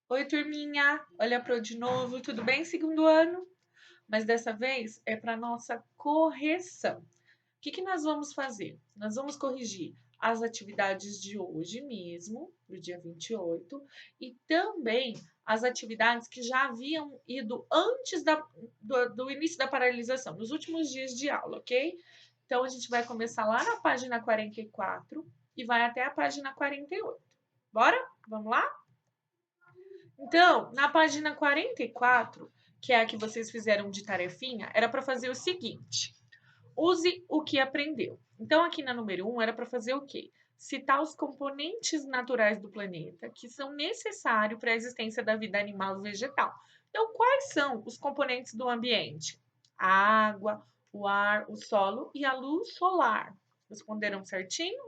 Oi, turminha! Olha pro de novo, tudo bem? Segundo ano? Mas dessa vez é para nossa correção. O que nós vamos fazer? Nós vamos corrigir as atividades de hoje mesmo, do dia 28, e também as atividades que já haviam ido antes do início da paralisação, nos últimos dias de aula, ok? Então, a gente vai começar lá na página 44 e vai até a página 48. Bora? Vamos lá? Então, na página 44, que é a que vocês fizeram de tarefinha, era para fazer o seguinte: use o que aprendeu. Então, aqui na número 1 era para fazer o quê? Citar os componentes naturais do planeta que são necessários para a existência da vida animal e vegetal. Então, quais são os componentes do ambiente? A água, o ar, o solo e a luz solar. Responderam certinho?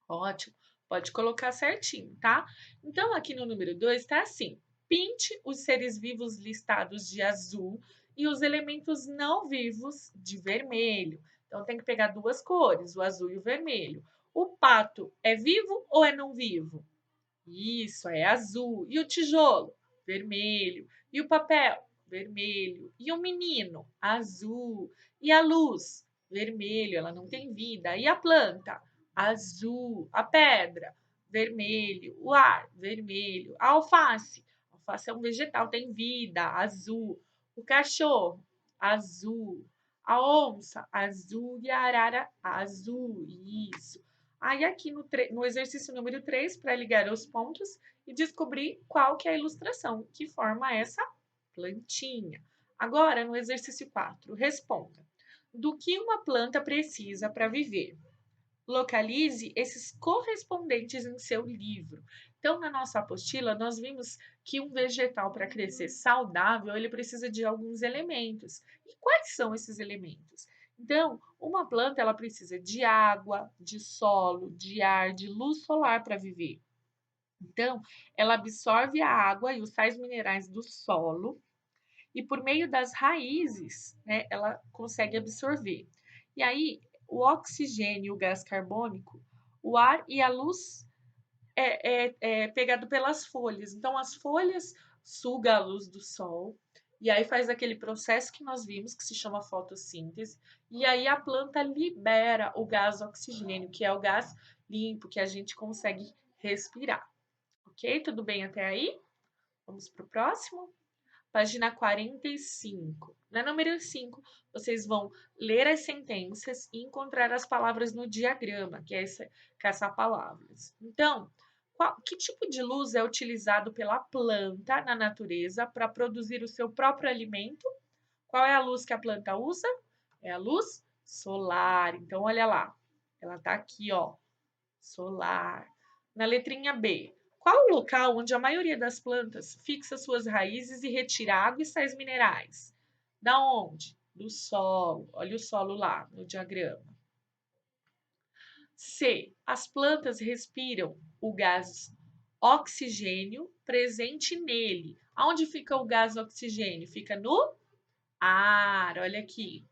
Ótimo, pode colocar certinho, tá? Então, aqui no número 2 está assim: pinte os seres vivos listados de azul e os elementos não vivos de vermelho. Então, tem que pegar duas cores, o azul e o vermelho. O pato é vivo ou é não vivo? Isso, é azul. E o tijolo? Vermelho. E o papel? Vermelho. E o menino? Azul. E a luz? Vermelho, ela não tem vida. E a planta? Azul. A pedra? Vermelho. O ar? Vermelho. A alface? A alface é um vegetal, tem vida. Azul. O cachorro? Azul. A onça? Azul. E a arara? Azul. Isso. Aí aqui no exercício número 3, para ligar os pontos e descobrir qual que é a ilustração que forma essa plantinha. Agora, no exercício 4, responda. Do que uma planta precisa para viver? Localize esses correspondentes em seu livro. Então, na nossa apostila, nós vimos que um vegetal, para crescer saudável, ele precisa de alguns elementos. E quais são esses elementos? Então, uma planta ela precisa de água, de solo, de ar, de luz solar para viver. Então, ela absorve a água e os sais minerais do solo e por meio das raízes, né, ela consegue absorver. E aí, o oxigênio e o gás carbônico, o ar e a luz é pegado pelas folhas. Então, as folhas sugam a luz do sol e aí faz aquele processo que nós vimos, que se chama fotossíntese, e aí a planta libera o gás oxigênio, que é o gás limpo que a gente consegue respirar. Ok? Tudo bem até aí? Vamos para o próximo? Página 45. Na número 5, vocês vão ler as sentenças e encontrar as palavras no diagrama, que é esse caça-palavras. Então, que tipo de luz é utilizado pela planta na natureza para produzir o seu próprio alimento? Qual é a luz que a planta usa? É a luz solar. Então, olha lá. Ela está aqui, ó, solar. Na letrinha B, qual o local onde a maioria das plantas fixa suas raízes e retira água e sais minerais? Da onde? Do solo. Olha o solo lá no diagrama. C. As plantas respiram o gás oxigênio presente nele. Aonde fica o gás oxigênio? Fica no ar. Olha aqui.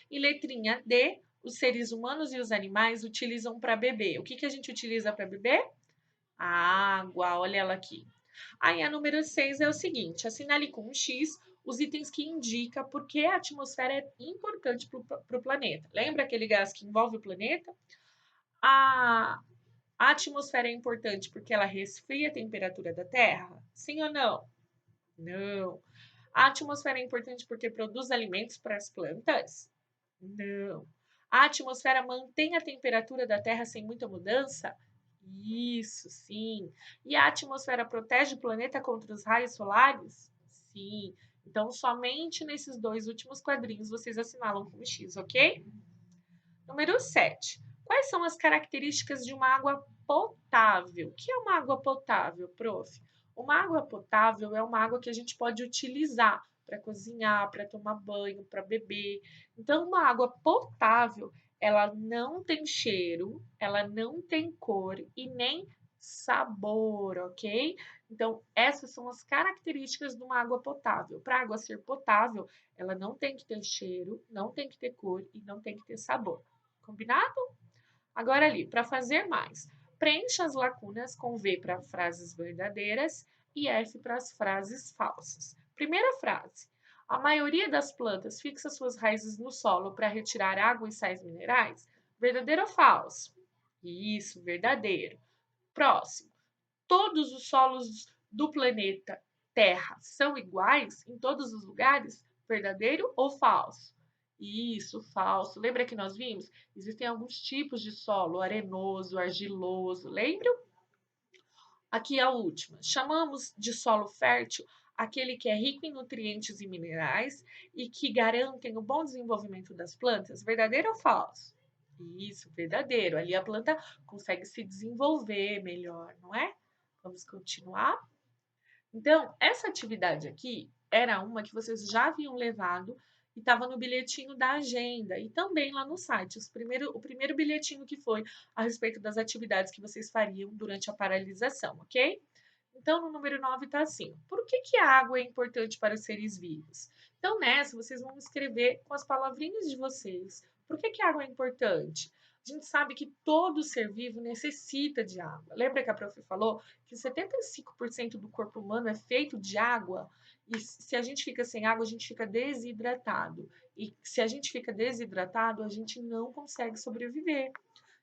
E letrinha D. Os seres humanos e os animais utilizam para beber. O que a gente utiliza para beber? A água, olha ela aqui. Aí a número 6 é o seguinte: assinale com um X os itens que indicam por que a atmosfera é importante para o planeta. Lembra aquele gás que envolve o planeta? A, a atmosfera é importante porque ela resfria a temperatura da Terra? Sim ou não? Não. A atmosfera é importante porque produz alimentos para as plantas? Não. A atmosfera mantém a temperatura da Terra sem muita mudança? Isso, sim. E a atmosfera protege o planeta contra os raios solares? Sim. Então, somente nesses dois últimos quadrinhos vocês assinalam com X, ok? Número 7. Quais são as características de uma água potável? O que é uma água potável, prof? Uma água potável é uma água que a gente pode utilizar para cozinhar, para tomar banho, para beber. Então, uma água potável, ela não tem cheiro, ela não tem cor e nem sabor, ok? Então, essas são as características de uma água potável. Para a água ser potável, ela não tem que ter cheiro, não tem que ter cor e não tem que ter sabor. Combinado? Agora ali, para fazer mais. Preencha as lacunas com V para frases verdadeiras, e F para as frases falsas. Primeira frase. A maioria das plantas fixa suas raízes no solo para retirar água e sais minerais? Verdadeiro ou falso? Isso, verdadeiro. Próximo. Todos os solos do planeta Terra são iguais em todos os lugares? Verdadeiro ou falso? Isso, falso. Lembra que nós vimos? Existem alguns tipos de solo, arenoso, argiloso. Lembram? Aqui a última. Chamamos de solo fértil aquele que é rico em nutrientes e minerais e que garantem o bom desenvolvimento das plantas. Verdadeiro ou falso? Isso, verdadeiro. Ali a planta consegue se desenvolver melhor, não é? Vamos continuar? Então, essa atividade aqui era uma que vocês já haviam levado e estava no bilhetinho da agenda e também lá no site. O primeiro bilhetinho que foi a respeito das atividades que vocês fariam durante a paralisação, ok? Então, no número 9 está assim: por que a água é importante para os seres vivos? Então, nessa, vocês vão escrever com as palavrinhas de vocês. Por que a água é importante? A gente sabe que todo ser vivo necessita de água. Lembra que a prof falou que 75% do corpo humano é feito de água? E se a gente fica sem água, a gente fica desidratado. E se a gente fica desidratado, a gente não consegue sobreviver.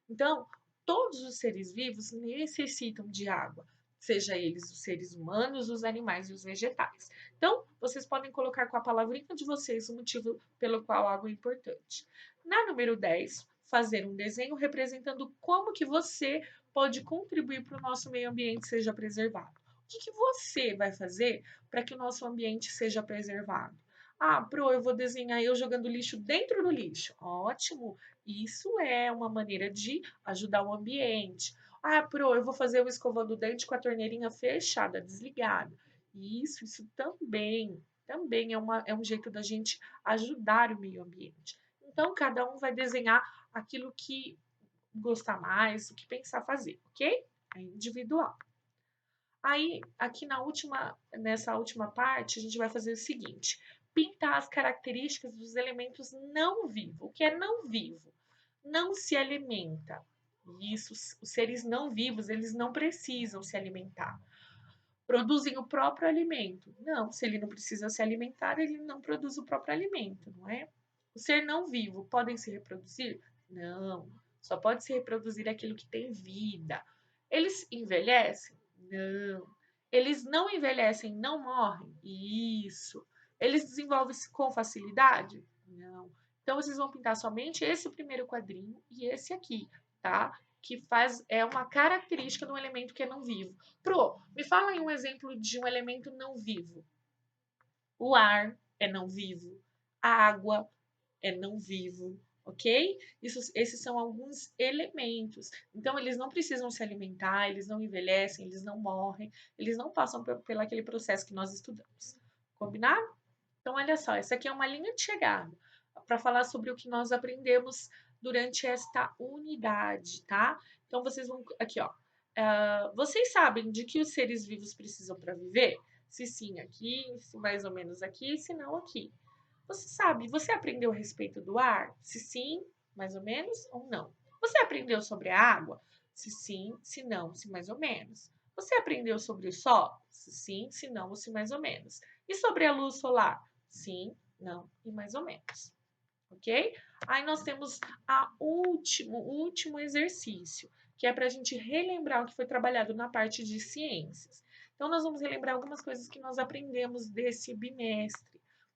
Então, todos os seres vivos necessitam de água, seja eles os seres humanos, os animais e os vegetais. Então, vocês podem colocar com a palavrinha de vocês o motivo pelo qual a água é importante. Na número 10, fazer um desenho representando como que você pode contribuir para o nosso meio ambiente seja preservado. O que você vai fazer para que o nosso ambiente seja preservado? Ah, Pro, eu vou desenhar eu jogando lixo dentro do lixo. Ótimo! Isso é uma maneira de ajudar o ambiente. Ah, Pro, eu vou fazer o escovando o dente com a torneirinha fechada, desligada. Isso também é um jeito da gente ajudar o meio ambiente. Então, cada um vai desenhar aquilo que gostar mais, o que pensar fazer, ok? É individual. Aí, aqui nessa última parte, a gente vai fazer o seguinte: pintar as características dos elementos não vivos. O que é não vivo? Não se alimenta. Isso, os seres não vivos, eles não precisam se alimentar. Produzem o próprio alimento. Não, se ele não precisa se alimentar, ele não produz o próprio alimento, não é? O ser não vivo podem se reproduzir? Não, só pode se reproduzir aquilo que tem vida. Eles envelhecem? Não. Eles não envelhecem, não morrem? Isso. Eles desenvolvem-se com facilidade? Não. Então, vocês vão pintar somente esse primeiro quadrinho e esse aqui, tá? Que é uma característica de um elemento que é não vivo. Pro, me fala aí um exemplo de um elemento não vivo. O ar é não vivo, a água é não vivo, ok? Esses são alguns elementos. Então, eles não precisam se alimentar, eles não envelhecem, eles não morrem, eles não passam pelo aquele processo que nós estudamos. Combinado? Então, olha só, essa aqui é uma linha de chegada para falar sobre o que nós aprendemos durante esta unidade, tá? Então, vocês vão aqui, ó. Vocês sabem de que os seres vivos precisam para viver? Se sim, aqui, se mais ou menos aqui, se não, aqui. Você sabe, você aprendeu a respeito do ar? Se sim, mais ou menos, ou não? Você aprendeu sobre a água? Se sim, se não, se mais ou menos. Você aprendeu sobre o sol? Se sim, se não, ou se mais ou menos. E sobre a luz solar? Sim, não e mais ou menos. Ok? Aí nós temos o último exercício, que é para a gente relembrar o que foi trabalhado na parte de ciências. Então, nós vamos relembrar algumas coisas que nós aprendemos desse bimestre.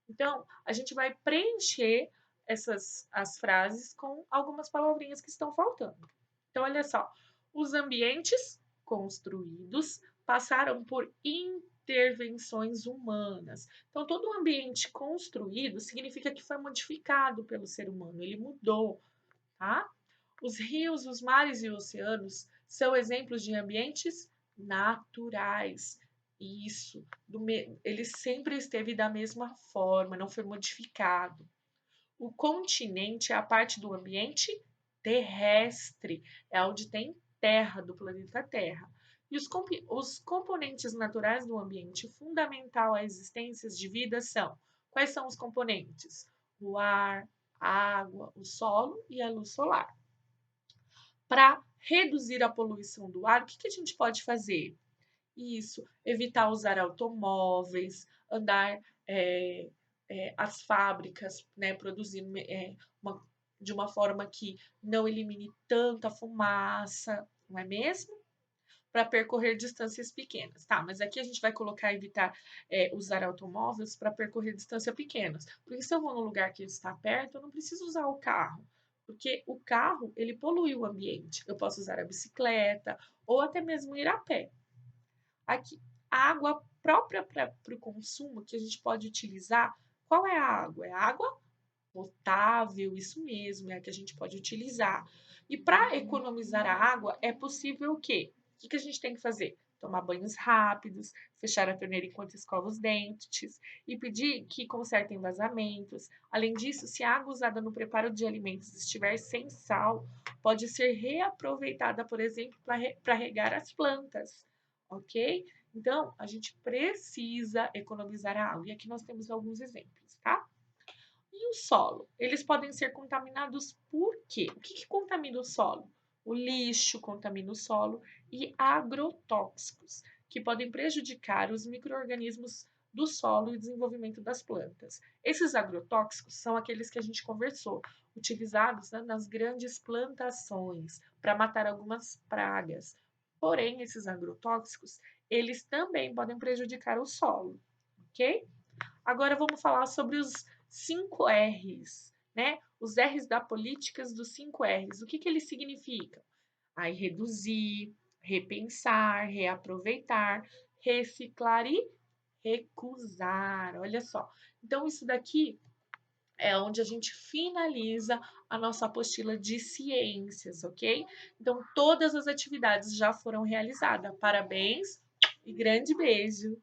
Então, a gente vai preencher as frases com algumas palavrinhas que estão faltando. Então, olha só. Os ambientes construídos passaram por intervenções humanas. Então, todo o ambiente construído significa que foi modificado pelo ser humano, ele mudou, tá? Os rios, os mares e os oceanos são exemplos de ambientes naturais. Isso, ele sempre esteve da mesma forma, não foi modificado. O continente é a parte do ambiente terrestre, é onde tem terra do planeta Terra. E os componentes naturais do ambiente fundamental à existência de vida são: quais são os componentes? O ar, a água, o solo e a luz solar. Para reduzir a poluição do ar, o que a gente pode fazer? Isso, evitar usar automóveis, andar, as fábricas, né, produzindo, uma de uma forma que não elimine tanta fumaça, não é mesmo? Para percorrer distâncias pequenas. Tá, mas aqui a gente vai colocar evitar, usar automóveis para percorrer distâncias pequenas, porque se eu vou num lugar que está perto, eu não preciso usar o carro, porque o carro, ele polui o ambiente. Eu posso usar a bicicleta ou até mesmo ir a pé. Aqui, a água própria para o consumo que a gente pode utilizar, qual é a água? É a água potável, isso mesmo, é a que a gente pode utilizar. E para economizar a água, é possível o quê? O que que a gente tem que fazer? Tomar banhos rápidos, fechar a torneira enquanto escova os dentes e pedir que consertem vazamentos. Além disso, se a água usada no preparo de alimentos estiver sem sal, pode ser reaproveitada, por exemplo, para regar as plantas, ok? Então, a gente precisa economizar a água. E aqui nós temos alguns exemplos, tá? E o solo? Eles podem ser contaminados por quê? O que que contamina o solo? O lixo contamina o solo e agrotóxicos, que podem prejudicar os micro-organismos do solo e o desenvolvimento das plantas. Esses agrotóxicos são aqueles que a gente conversou, utilizados, né, nas grandes plantações para matar algumas pragas. Porém, esses agrotóxicos, eles também podem prejudicar o solo, ok? Agora vamos falar sobre os 5 R's, né? Os R's da políticas dos 5 R's. O que que eles significam? Aí reduzir, repensar, reaproveitar, reciclar e recusar. Olha só. Então isso daqui é onde a gente finaliza a nossa apostila de ciências, ok? Então todas as atividades já foram realizadas. Parabéns e grande beijo.